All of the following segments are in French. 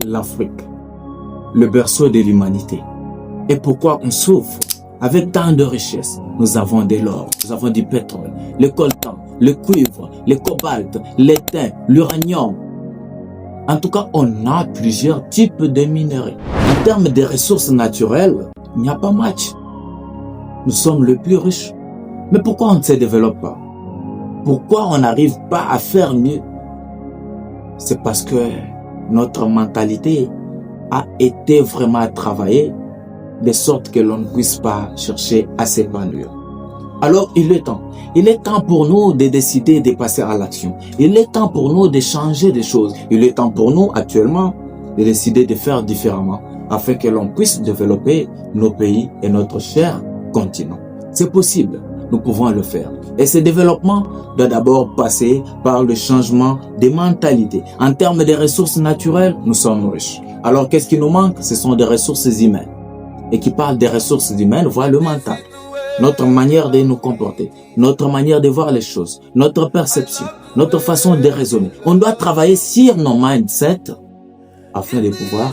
l'Afrique, le berceau de l'humanité. Et pourquoi on souffre avec tant de richesses? Nous avons de l'or, nous avons du pétrole, le coltan, le cuivre, le cobalt, l'étain, l'uranium. En tout cas, on a plusieurs types de minerais. En termes de ressources naturelles, il n'y a pas match. Nous sommes les plus riches. Mais pourquoi on ne se développe pas? Pourquoi on n'arrive pas à faire mieux? C'est parce que notre mentalité a été vraiment travaillée de sorte que l'on ne puisse pas chercher à s'épanouir. Alors il est temps. Il est temps pour nous de décider de passer à l'action. Il est temps pour nous de changer des choses. Il est temps pour nous actuellement de décider de faire différemment afin que l'on puisse développer nos pays et notre cher continent. C'est possible. Nous pouvons le faire. Et ce développement doit d'abord passer par le changement des mentalités. En termes de ressources naturelles, nous sommes riches. Alors qu'est-ce qui nous manque? Ce sont des ressources humaines. Et qui parle des ressources humaines, voit le mental. Notre manière de nous comporter, notre manière de voir les choses, notre perception, notre façon de raisonner. On doit travailler sur nos mindsets afin de pouvoir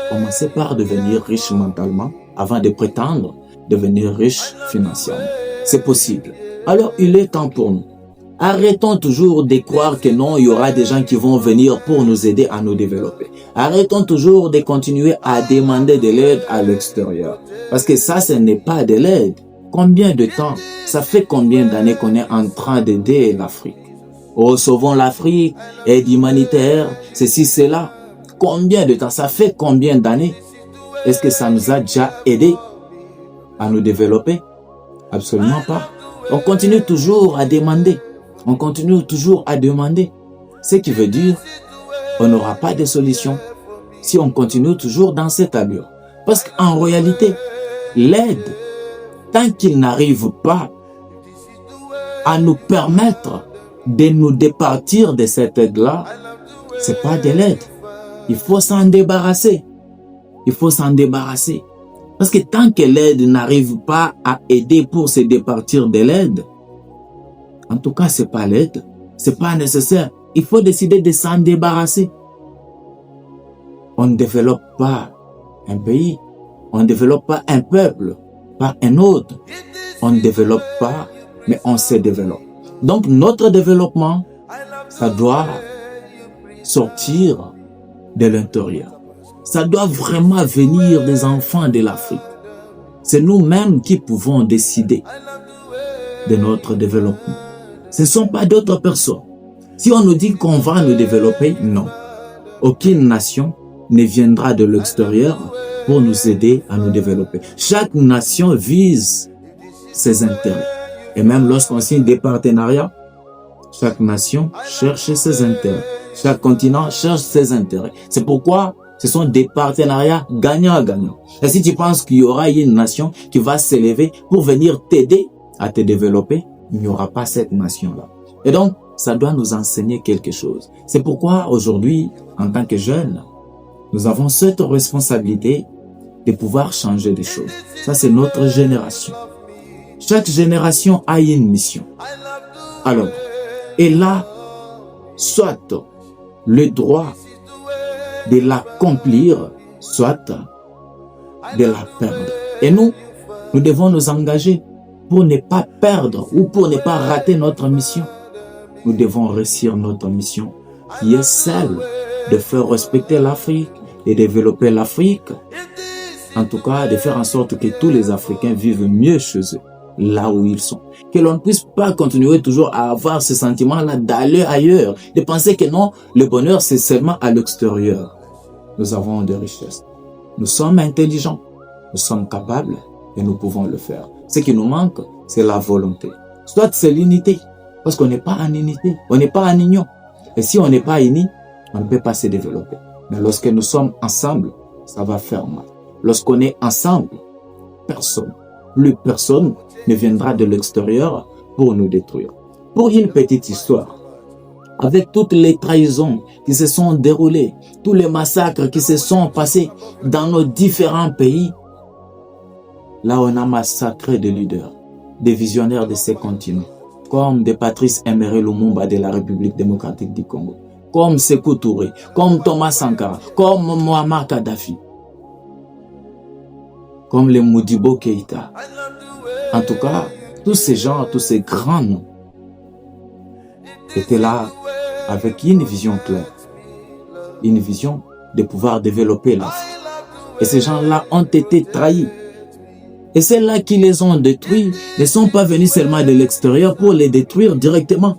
commencer par devenir riche mentalement avant de prétendre devenir riche financièrement. C'est possible. Alors il est temps pour nous. Arrêtons toujours de croire que non, il y aura des gens qui vont venir pour nous aider à nous développer. Arrêtons toujours de continuer à demander de l'aide à l'extérieur. Parce que ça, ce n'est pas de l'aide. Combien de temps? Ça fait combien d'années qu'on est en train d'aider l'Afrique? Oh, sauvons l'Afrique, aide humanitaire, ceci, cela. Combien de temps? Ça fait combien d'années? Est-ce que ça nous a déjà aidé à nous développer? Absolument pas. On continue toujours à demander. On continue toujours à demander. Ce qui veut dire qu'on n'aura pas de solution si on continue toujours dans cette allure. Parce qu'en réalité, l'aide, tant qu'il n'arrive pas à nous permettre de nous départir de cette aide-là, c'est pas de l'aide. Il faut s'en débarrasser. Il faut s'en débarrasser. Parce que tant que l'aide n'arrive pas à aider pour se départir de l'aide, en tout cas, c'est pas l'aide, c'est pas nécessaire. Il faut décider de s'en débarrasser. On ne développe pas un pays, on ne développe pas un peuple par un autre. On ne développe pas, mais on se développe. Donc notre développement, ça doit sortir de l'intérieur. Ça doit vraiment venir des enfants de l'Afrique. C'est nous-mêmes qui pouvons décider de notre développement. Ce ne sont pas d'autres personnes. Si on nous dit qu'on va nous développer, non. Aucune nation ne viendra de l'extérieur pour nous aider à nous développer. Chaque nation vise ses intérêts. Et même lorsqu'on signe des partenariats, chaque nation cherche ses intérêts. Chaque continent cherche ses intérêts. C'est pourquoi ce sont des partenariats gagnant-gagnant. Et si tu penses qu'il y aura une nation qui va s'élever pour venir t'aider à te développer, il n'y aura pas cette nation-là. Et donc, ça doit nous enseigner quelque chose. C'est pourquoi aujourd'hui, en tant que jeunes, nous avons cette responsabilité de pouvoir changer des choses. Ça, c'est notre génération. Chaque génération a une mission. Alors, elle a soit le droit de l'accomplir, soit de la perdre. Et nous devons nous engager pour ne pas perdre ou pour ne pas rater notre mission. Nous devons réussir notre mission qui est celle de faire respecter l'Afrique, de développer l'Afrique. En tout cas, de faire en sorte que tous les Africains vivent mieux chez eux, là où ils sont. Que l'on ne puisse pas continuer toujours à avoir ce sentiment-là d'aller ailleurs, de penser que non, le bonheur c'est seulement à l'extérieur. Nous avons des richesses. Nous sommes intelligents, nous sommes capables et nous pouvons le faire. Ce qui nous manque, c'est la volonté. Soit c'est l'unité, parce qu'on n'est pas en unité, on n'est pas en union. Et si on n'est pas unis, on ne peut pas se développer. Mais lorsque nous sommes ensemble, ça va faire mal. Lorsqu'on est ensemble, plus personne ne viendra de l'extérieur pour nous détruire. Pour une petite histoire, avec toutes les trahisons qui se sont déroulées, tous les massacres qui se sont passés dans nos différents pays, là on a massacré des leaders, des visionnaires de ces continents, comme de Patrice Emery Lumumba de la République démocratique du Congo, comme Sékou Touré, comme Thomas Sankara, comme Muammar Kadhafi, comme les Modibo Keïta. En tout cas, tous ces gens, tous ces grands noms étaient là avec une vision claire, une vision de pouvoir développer l'Afrique. Et ces gens-là ont été trahis. Et ceux-là qui les ont détruits ne sont pas venus seulement de l'extérieur pour les détruire directement.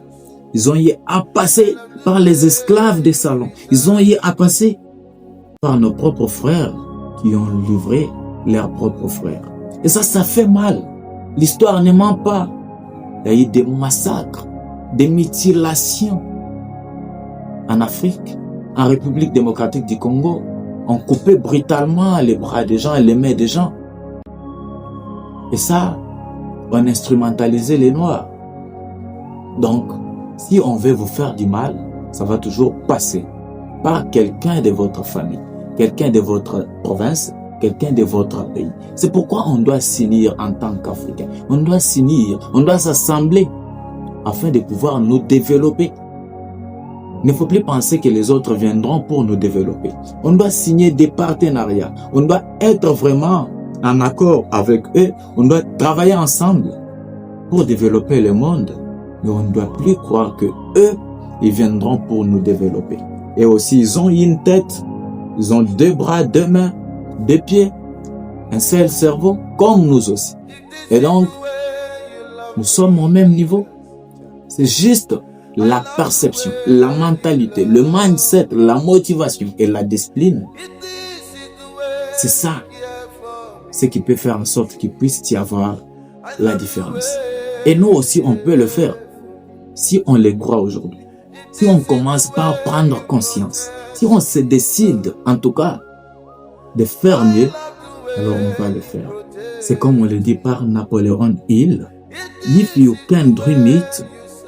Ils ont eu à passer par les esclaves des salons. Ils ont eu à passer par nos propres frères qui ont livré leurs propres frères. Et ça fait mal. L'histoire ne ment pas. Il y a eu des massacres, des mutilations. En Afrique, en République démocratique du Congo, on coupait brutalement les bras des gens et les mains des gens. Et ça, on instrumentalisait les Noirs. Donc, si on veut vous faire du mal, ça va toujours passer par quelqu'un de votre famille, quelqu'un de votre province, quelqu'un de votre pays. C'est pourquoi on doit s'unir en tant qu'Africains. On doit s'unir, on doit s'assembler afin de pouvoir nous développer. Il ne faut plus penser que les autres viendront pour nous développer. On doit signer des partenariats. On doit être vraiment en accord avec eux. On doit travailler ensemble pour développer le monde. Mais on ne doit plus croire que eux, ils viendront pour nous développer. Et aussi, ils ont une tête, ils ont 2 bras, 2 mains, 2 pieds, un seul cerveau, comme nous aussi. Et donc, nous sommes au même niveau. C'est juste la perception, la mentalité, le mindset, la motivation et la discipline. C'est ça, ce qui peut faire en sorte qu'il puisse y avoir la différence. Et nous aussi, on peut le faire si on les croit aujourd'hui. Si on commence par prendre conscience, si on se décide, en tout cas, de faire mieux, alors on va le faire. C'est comme on le dit par Napoléon Hill. If you can dream it,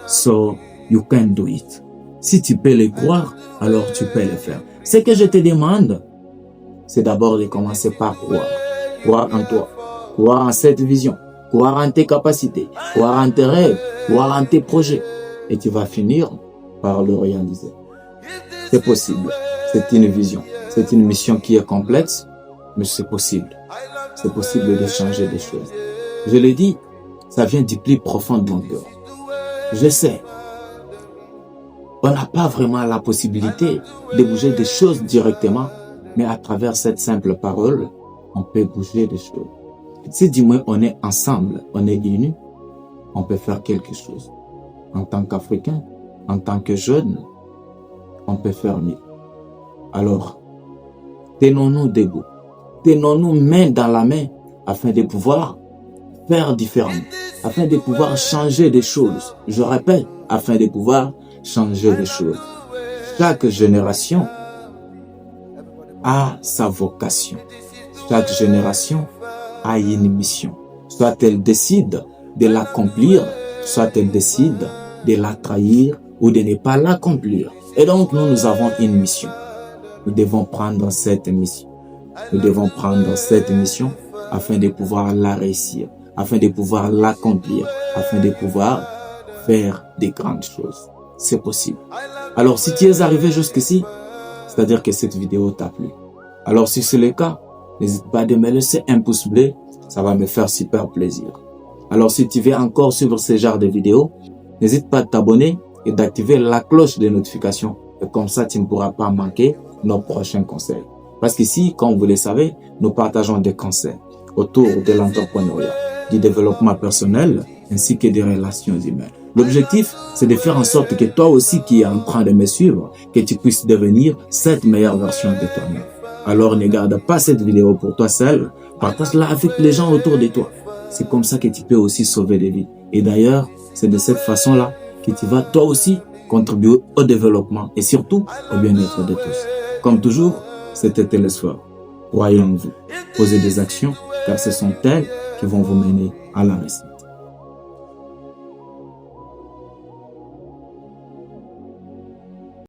so you can do it. Si tu peux le croire, alors tu peux le faire. Ce que je te demande, c'est d'abord de commencer par croire. Croire en toi, croire en cette vision, croire en tes capacités, croire en tes rêves, croire en tes projets. Et tu vas finir par le réaliser. C'est possible. C'est une vision. C'est une mission qui est complexe, mais c'est possible. C'est possible de changer des choses. Je l'ai dit, ça vient du plus profond de mon cœur. Je sais. On n'a pas vraiment la possibilité de bouger des choses directement, mais à travers cette simple parole, on peut bouger des choses. Si du moins on est ensemble, on est unis, on peut faire quelque chose. En tant qu'Africain, en tant que jeunes, on peut faire mieux. Alors, tenons-nous debout, tenons-nous main dans la main afin de pouvoir faire différemment, afin de pouvoir changer des choses. Je répète, afin de pouvoir changer des choses. Chaque génération a sa vocation. Chaque génération a une mission. Soit elle décide de l'accomplir, soit elle décide de la trahir ou de ne pas l'accomplir. Et donc, nous avons une mission. Nous devons prendre cette mission. Nous devons prendre cette mission afin de pouvoir la réussir, afin de pouvoir l'accomplir, afin de pouvoir faire des grandes choses. C'est possible. Alors, si tu es arrivé jusqu'ici, c'est-à-dire que cette vidéo t'a plu. Alors, si c'est le cas, n'hésite pas de me laisser un pouce bleu, ça va me faire super plaisir. Alors, si tu veux encore suivre ce genre de vidéos, n'hésite pas à t'abonner et d'activer la cloche de notification. Et comme ça, tu ne pourras pas manquer nos prochains conseils. Parce qu'ici, comme vous le savez, nous partageons des conseils autour de l'entrepreneuriat, du développement personnel, ainsi que des relations humaines. L'objectif, c'est de faire en sorte que toi aussi qui es en train de me suivre, que tu puisses devenir cette meilleure version de toi-même. Alors ne garde pas cette vidéo pour toi seul, partage-la avec les gens autour de toi. C'est comme ça que tu peux aussi sauver des vies. Et d'ailleurs, c'est de cette façon-là que tu vas toi aussi contribuer au développement et surtout au bien-être de tous. Comme toujours, c'était Télésphore. Croyez en vous. Posez des actions car ce sont elles qui vont vous mener à la réussite.